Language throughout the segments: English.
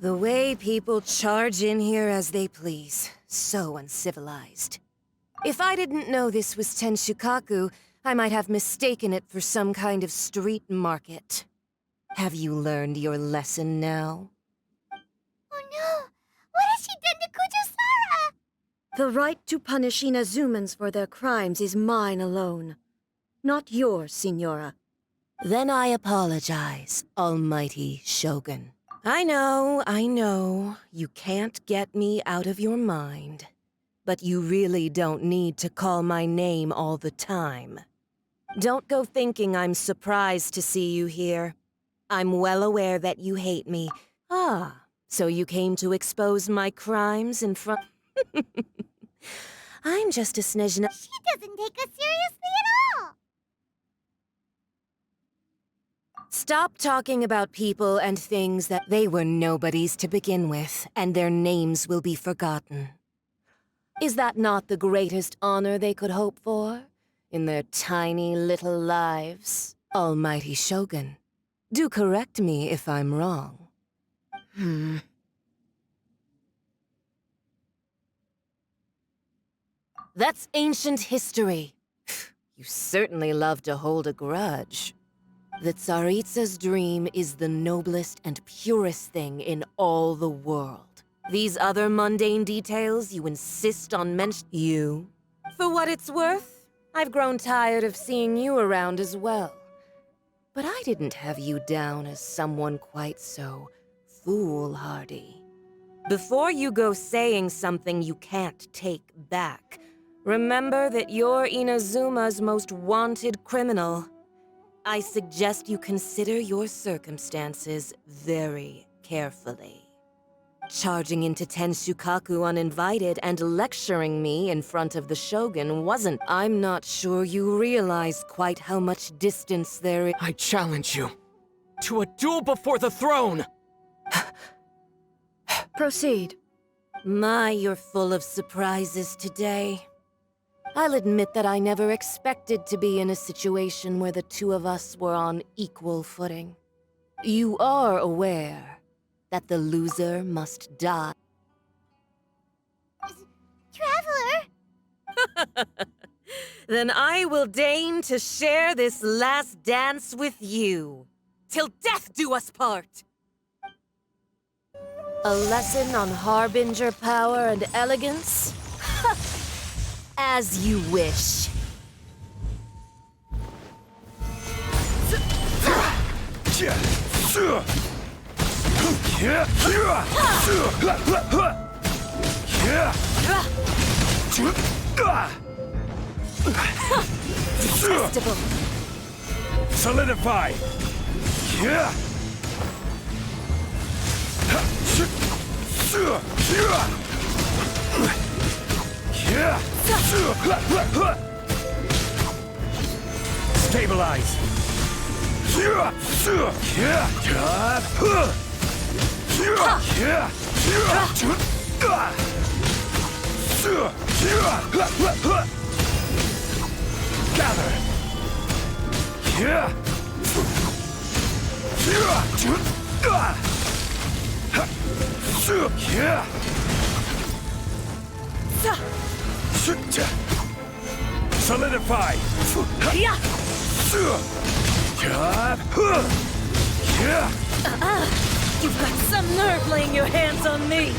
The way people charge in here as they please. So uncivilized. If I didn't know this was Tenshukaku, I might have mistaken it for some kind of street market. Have you learned your lesson now? Oh no! What has she done to Kujusara? The right to punish Inazumans for their crimes is mine alone. Not yours, Signora. Then I apologize, Almighty Shogun. I know, you can't get me out of your mind. But you really don't need to call my name all the time. Don't go thinking I'm surprised to see you here. I'm well aware that you hate me. Ah, so you came to expose my crimes in front... I'm just a Snezhna... She doesn't take us seriously at all! Stop talking about people and things that they were nobodies to begin with, and their names will be forgotten. Is that not the greatest honor they could hope for? In their tiny little lives? Almighty Shogun, do correct me if I'm wrong. That's ancient history. You certainly love to hold a grudge. The Tsaritsa's dream is the noblest and purest thing in all the world. These other mundane details you insist on mentioning. You? For what it's worth, I've grown tired of seeing you around as well. But I didn't have you down as someone quite so foolhardy. Before you go saying something you can't take back, remember that you're Inazuma's most wanted criminal. I suggest you consider your circumstances very carefully. Charging into Tenshukaku uninvited and lecturing me in front of the Shogun wasn't... I'm not sure you realize quite how much distance there is... I challenge you to a duel before the throne! Proceed. My, you're full of surprises today. I'll admit that I never expected to be in a situation where the two of us were on equal footing. You are aware that the loser must die. Traveler! Then I will deign to share this last dance with you. Till death do us part! A lesson on harbinger power and elegance? As you wish. Detestable. Solidify. Stabilize. Gather. Solidify. You've got some nerve laying your hands on me.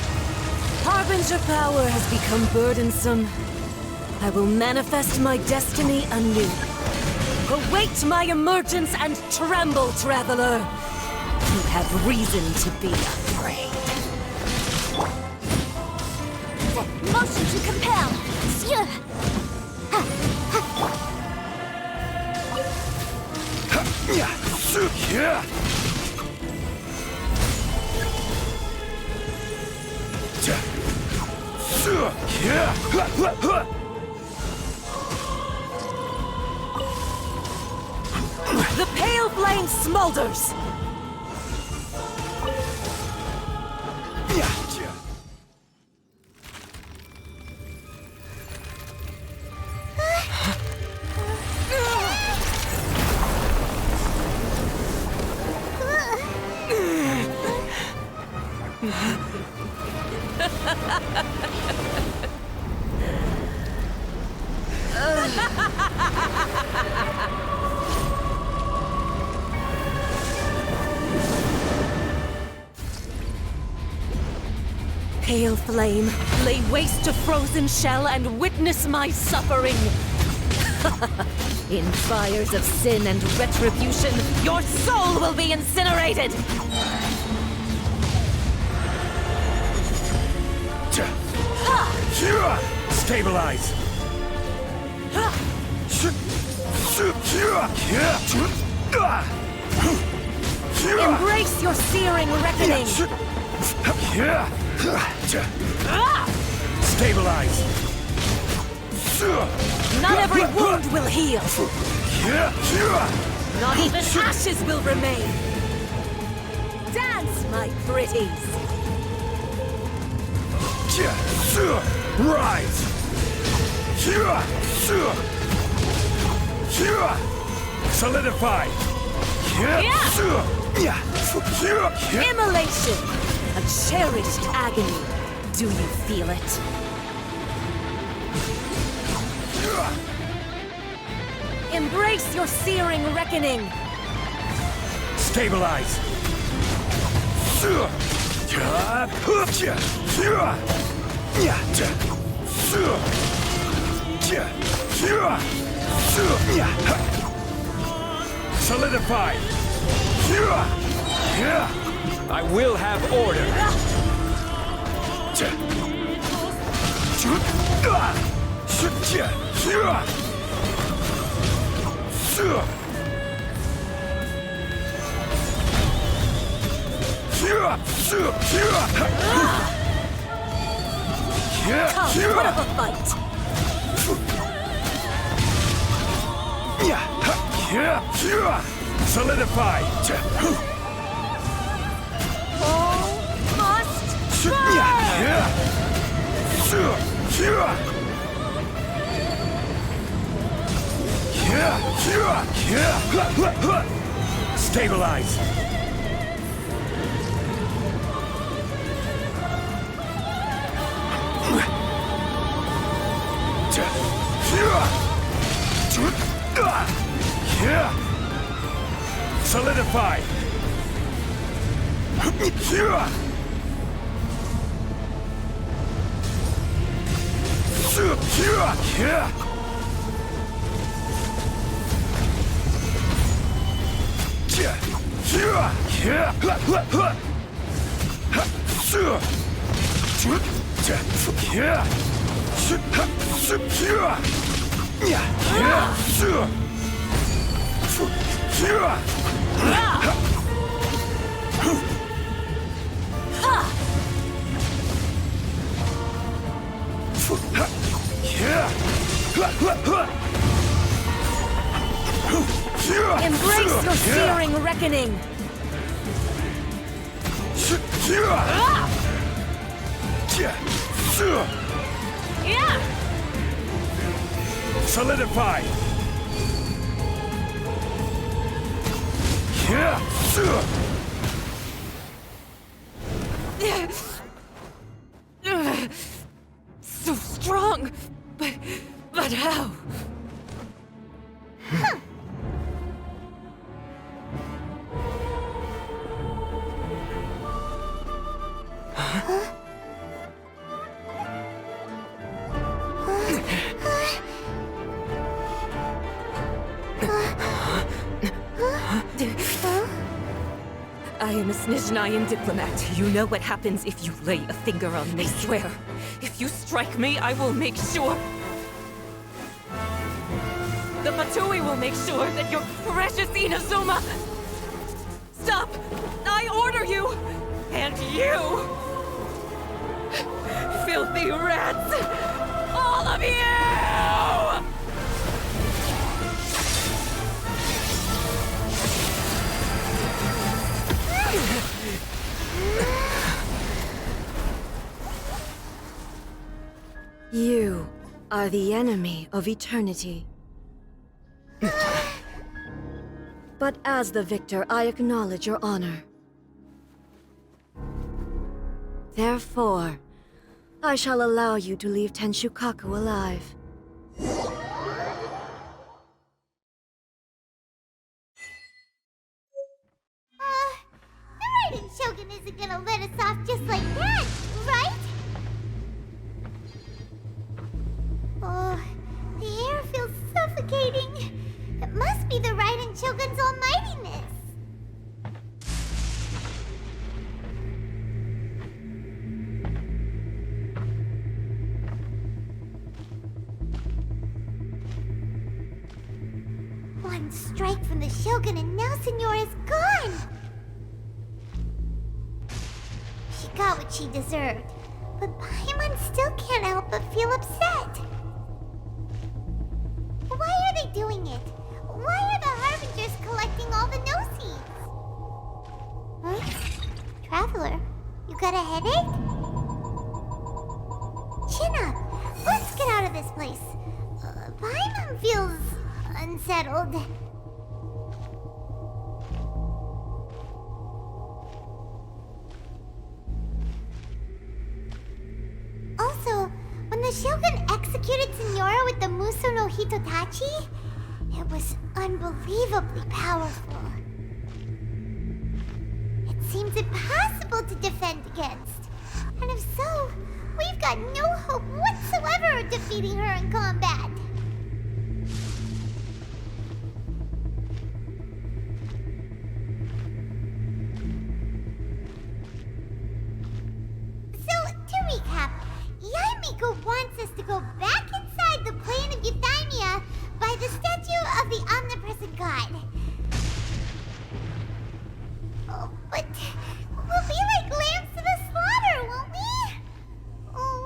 Harbinger power has become burdensome. I will manifest my destiny anew. Await my emergence and tremble, traveler. You have reason to be afraid. Motion to compel! Sure. The pale flame smolders! pale flame, lay waste to frozen shell, and witness my suffering. In fires of sin and retribution, your soul will be incinerated! Stabilize! Embrace your searing reckoning! Stabilize! Not every wound will heal! Not even ashes will remain! Dance, my pretties! Rise! Solidify! Immolation! A cherished agony. Do you feel it? Embrace your searing reckoning! Stabilize! Solidify! I will have order. Come, put up a fight! Solidify! All must Stabilize! Solidify! Embrace your searing reckoning! Solidify! So strong! But how? I am a Snezhnayan diplomat. You know what happens if you lay a finger on me, swear. If you strike me, I will make sure... The Fatui will make sure that your precious Inazuma... Stop! I order you! And you! Filthy rats! All of you! You are the enemy of eternity. But as the victor, I acknowledge your honor. Therefore, I shall allow you to leave Tenshukaku alive. The Raiden Shogun isn't gonna let us off just like that, right? It must be the Raiden Shogun's almightiness. One strike from the Shogun and now Signora's gone! She got what she deserved, but Paimon still can't help but feel upset. Why are they doing it? Why are the Harbingers collecting all the no-seeds? Huh? Traveler, you got a headache? Chin up! Let's get out of this place. Paimon feels unsettled. Also, when the Shogun executed Signora with the Muso no Hitotachi, it was unbelievably powerful. It seems impossible to defend against. And if so, we've got no hope whatsoever of defeating her in combat. So, to recap, Yaemiko wants us to go back inside the plane of Euthymia by the statue of the omnipresent god. Oh, but we'll be like lambs to the slaughter, won't we? Oh,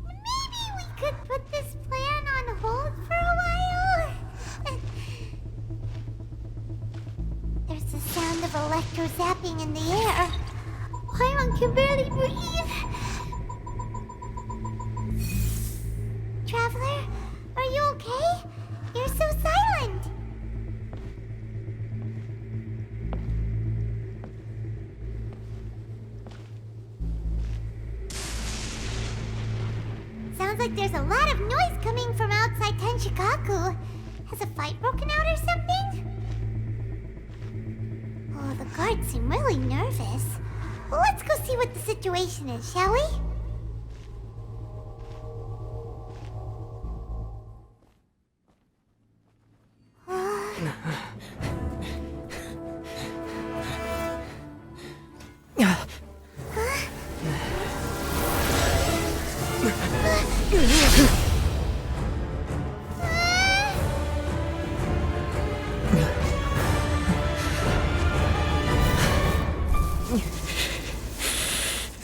maybe we could put this plan on hold for a while? There's the sound of electro-zapping in the air. Paimon can barely breathe. Traveler, are you okay? You're so silent. Sounds like there's a lot of noise coming from outside Tenshikaku. Has a fight broken out or something? Oh, the guards seem really nervous. Well, let's go see what the situation is, shall we?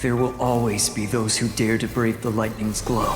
There will always be those who dare to brave the lightning's glow.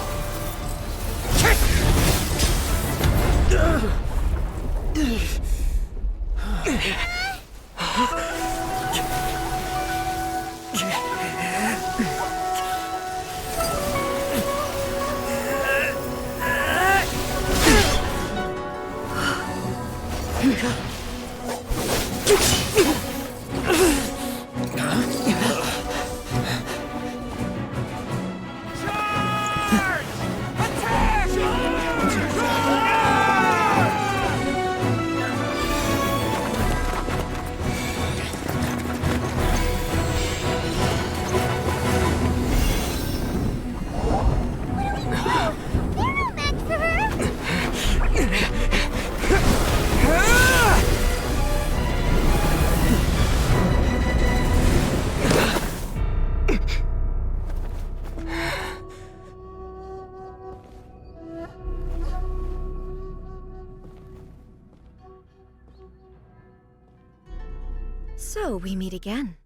So we meet again.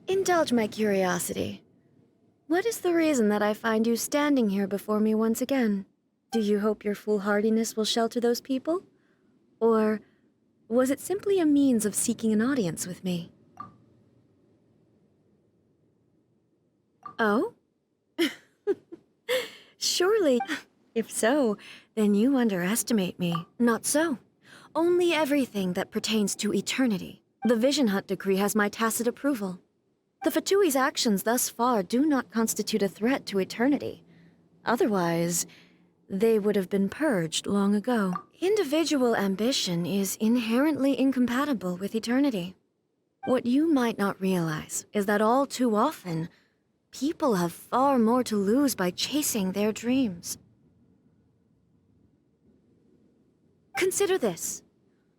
Indulge my curiosity. What is the reason that I find you standing here before me once again? Do you hope your foolhardiness will shelter those people? Or was it simply a means of seeking an audience with me? Oh? Surely. If so, then you underestimate me. Not so. Only everything that pertains to eternity. The Vision Hut decree has my tacit approval. The Fatui's actions thus far do not constitute a threat to eternity. Otherwise, they would have been purged long ago. Individual ambition is inherently incompatible with eternity. What you might not realize is that all too often, People have far more to lose by chasing their dreams. Consider this.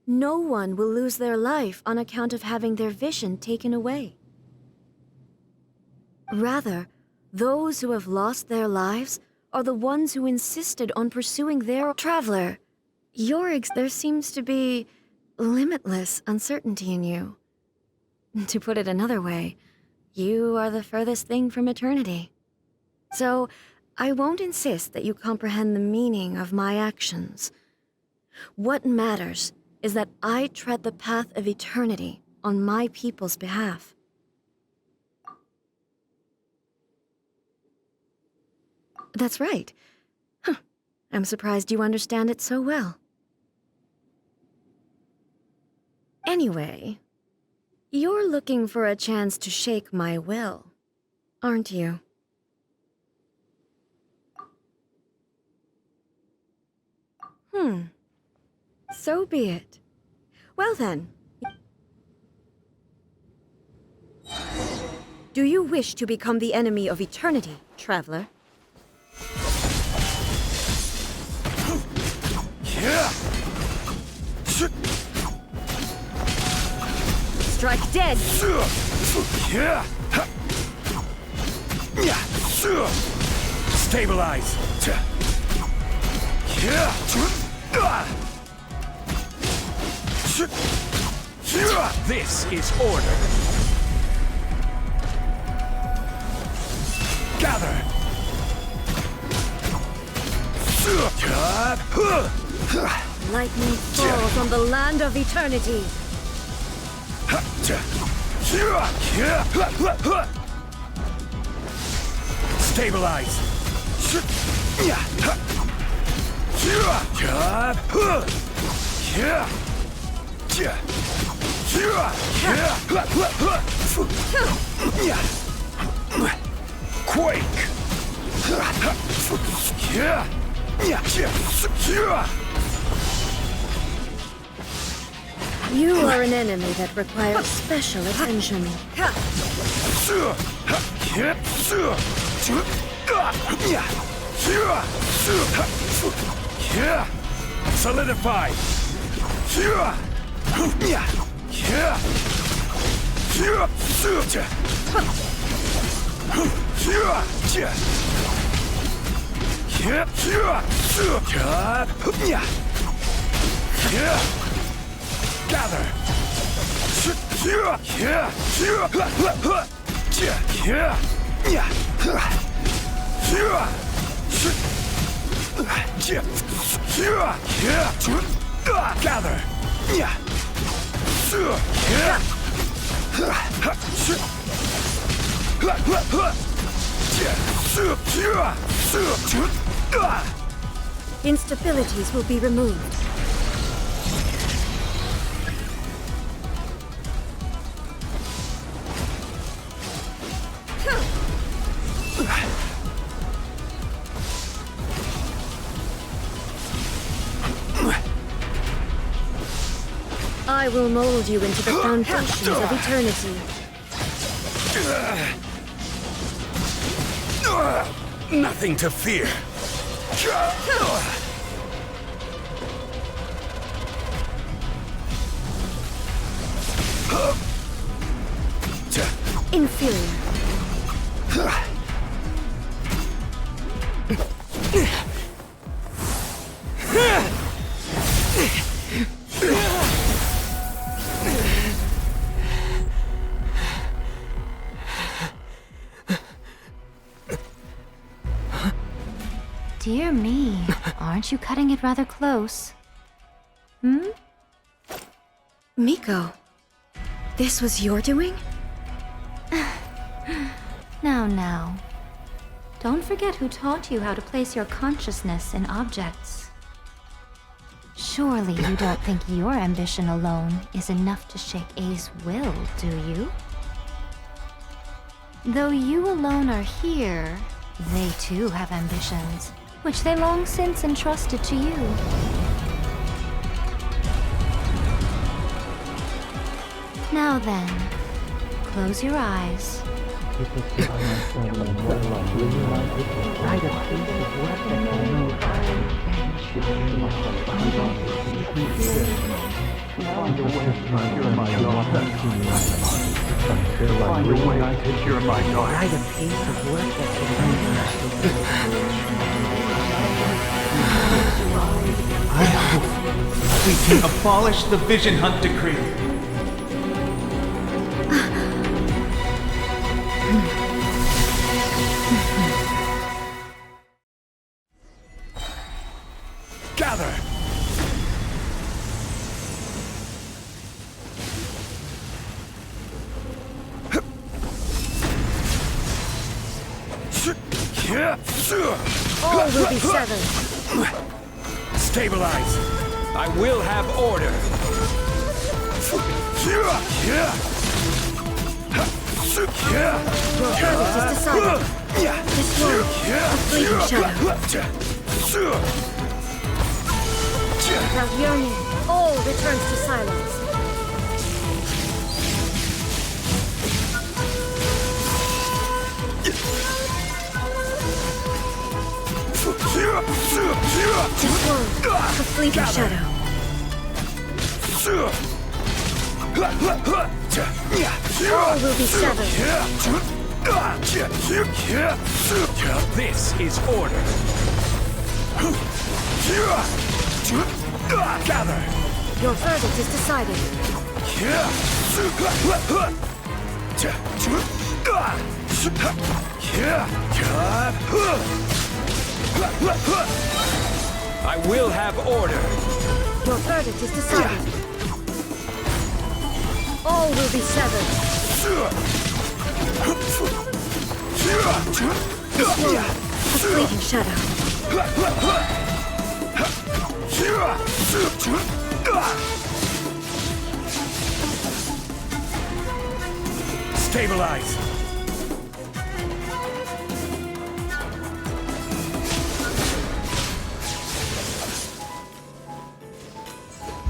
No one will lose their life on account of having their vision taken away. Rather, those who have lost their lives are the ones who insisted on pursuing their traveler. There seems to be limitless uncertainty in you. To put it another way, you are the furthest thing from eternity. So, I won't insist that you comprehend the meaning of my actions. What matters is that I tread the path of eternity on my people's behalf. That's right. Huh. I'm surprised you understand it so well. Anyway, you're looking for a chance to shake my will, aren't you? So be it. Well then. Do you wish to become the enemy of eternity, traveler? Strike dead! Stabilize! This is order! Gather! Lightning falls on the land of eternity! Stabilize! Quake! You are an enemy that requires special attention. Solidify! Gather! Gather! Instabilities will be removed. I will mold you into the foundations of eternity. Nothing to fear. Inferior. Dear me, aren't you cutting it rather close? Miko, this was your doing? Now. Don't forget who taught you how to place your consciousness in objects. Surely you don't think your ambition alone is enough to shake A's will, do you? Though you alone are here, they too have ambitions, which they long since entrusted to you. Now then, close your eyes I hope we can abolish the Vision Hunt Decree. Gather! All will be severed. Stabilize! I will have order. Your verdict is decided. This one, a fleeting shadow. Without yearning, all returns to silence. This one, a fleeting shadow. All will be severed. This is order. Gather! Your verdict is decided. I will have order. Your verdict is decided. All will be severed. This one, a fleeting shadow. Stabilize!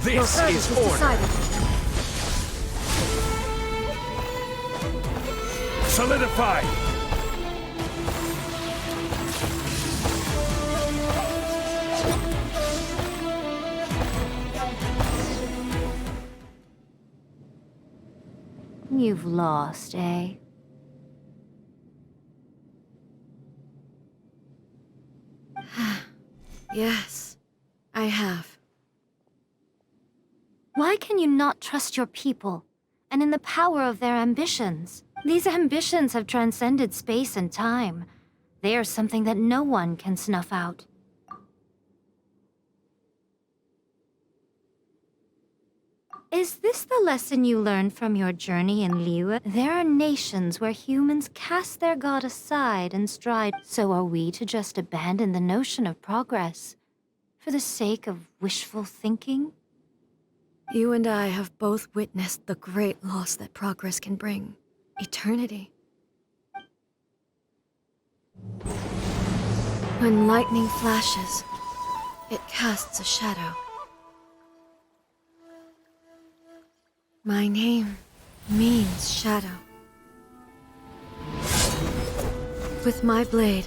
Your This verdict is is order. decided. Solidify! You've lost, eh? Yes, I have. Why can you not trust your people, and in the power of their ambitions? These ambitions have transcended space and time. They are something that no one can snuff out. Is this the lesson you learned from your journey in Liyue? There are nations where humans cast their god aside and stride. So are we to just abandon the notion of progress for the sake of wishful thinking? You and I have both witnessed the great loss that progress can bring. Eternity. When lightning flashes, it casts a shadow. My name means shadow. With my blade,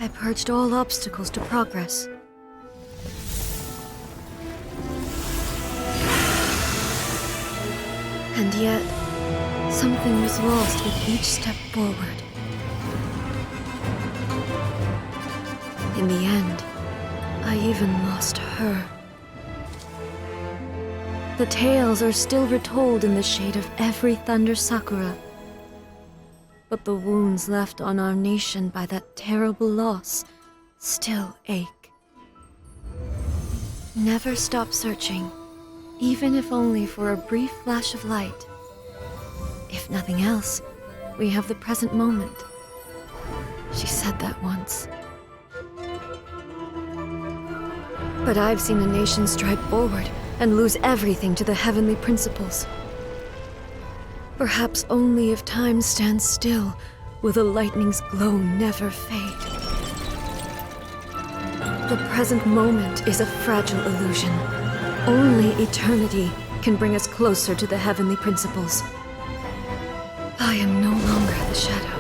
I purged all obstacles to progress. And yet, something was lost with each step forward. In the end, I even lost her. The tales are still retold in the shade of every Thunder Sakura. But the wounds left on our nation by that terrible loss still ache. Never stop searching, even if only for a brief flash of light. If nothing else, we have the present moment. She said that once. But I've seen a nation stride forward and lose everything to the heavenly principles. Perhaps only if time stands still will the lightning's glow never fade. The present moment is a fragile illusion. Only eternity can bring us closer to the heavenly principles. I am no longer the shadow.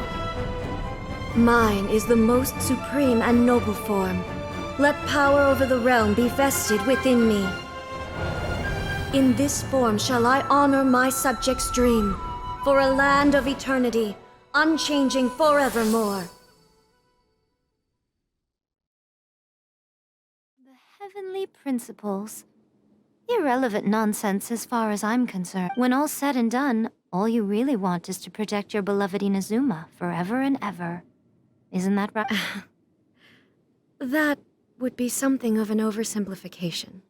Mine is the most supreme and noble form. Let power over the realm be vested within me. In this form shall I honor my subjects' dream, for a land of eternity, unchanging forevermore. The heavenly principles. Irrelevant nonsense as far as I'm concerned. When all's said and done, all you really want is to protect your beloved Inazuma forever and ever. Isn't that right? That would be something of an oversimplification.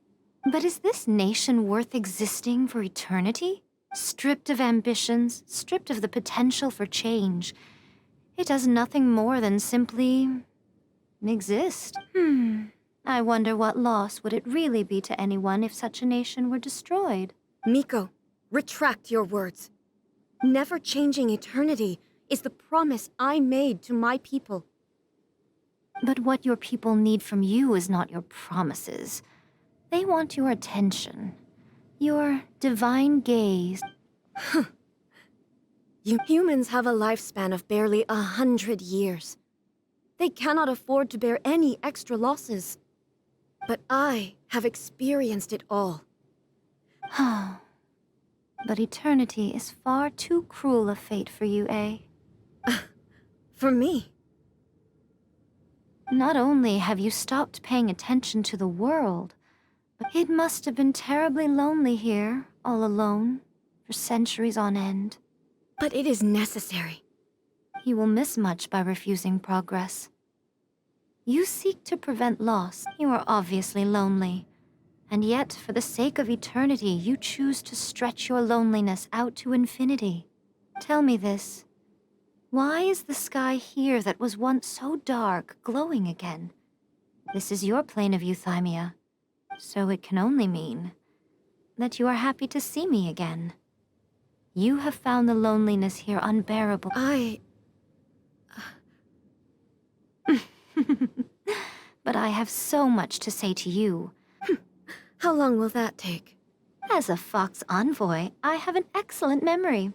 But is this nation worth existing for eternity? Stripped of ambitions, stripped of the potential for change. It does nothing more than simply exist. I wonder what loss would it really be to anyone if such a nation were destroyed. Miko, retract your words. Never changing eternity is the promise I made to my people. But what your people need from you is not your promises. They want your attention. Your divine gaze. You humans have a lifespan of barely 100 years. They cannot afford to bear any extra losses. But I have experienced it all. But eternity is far too cruel a fate for you, eh? For me? Not only have you stopped paying attention to the world, but it must have been terribly lonely here, all alone, for centuries on end. But it is necessary. You will miss much by refusing progress. You seek to prevent loss. You are obviously lonely. And yet, for the sake of eternity, you choose to stretch your loneliness out to infinity. Tell me this. Why is the sky here that was once so dark glowing again? This is your plane of euthymia, so it can only mean that you are happy to see me again. You have found the loneliness here unbearable. But I have so much to say to you. How long will that take? As a Fox envoy, I have an excellent memory.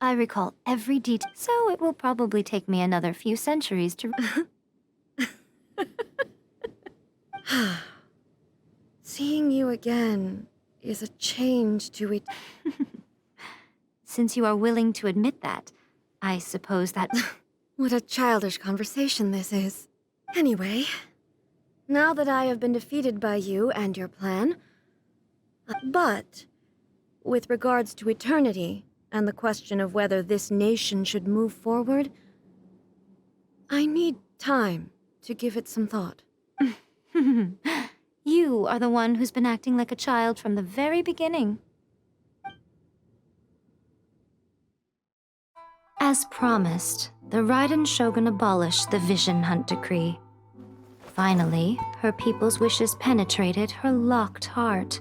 I recall every detail, so it will probably take me another few centuries to... Seeing you again is a change to it. Since you are willing to admit that, I suppose that... What a childish conversation this is. Anyway, now that I have been defeated by you and your plan... But, with regards to eternity, and the question of whether this nation should move forward, I need time to give it some thought. You are the one who's been acting like a child from the very beginning. As promised, the Raiden Shogun abolished the Vision Hunt Decree. Finally, her people's wishes penetrated her locked heart.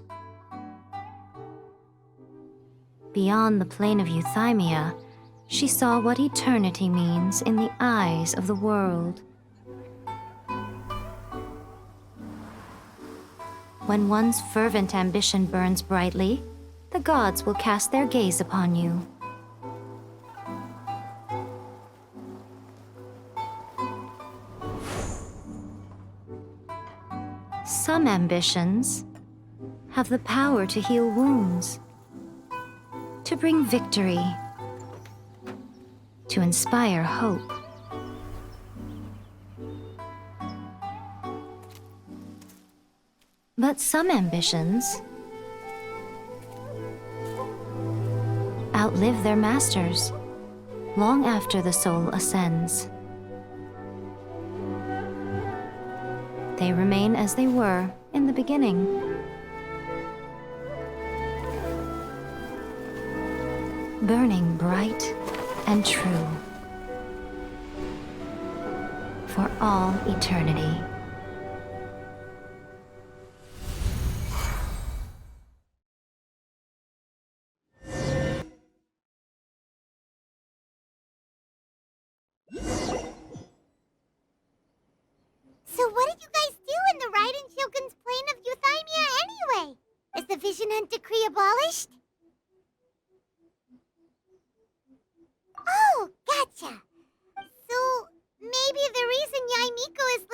Beyond the plane of euthymia, she saw what eternity means in the eyes of the world. When one's fervent ambition burns brightly, the gods will cast their gaze upon you. Some ambitions have the power to heal wounds, to bring victory, to inspire hope. But some ambitions outlive their masters long after the soul ascends. They remain as they were in the beginning. Burning bright and true for all eternity. So what did you guys do in the Raiden Shogun's plane of euthymia anyway? Is the Vision Hunt Decree abolished? Oh, gotcha. So, maybe Miko is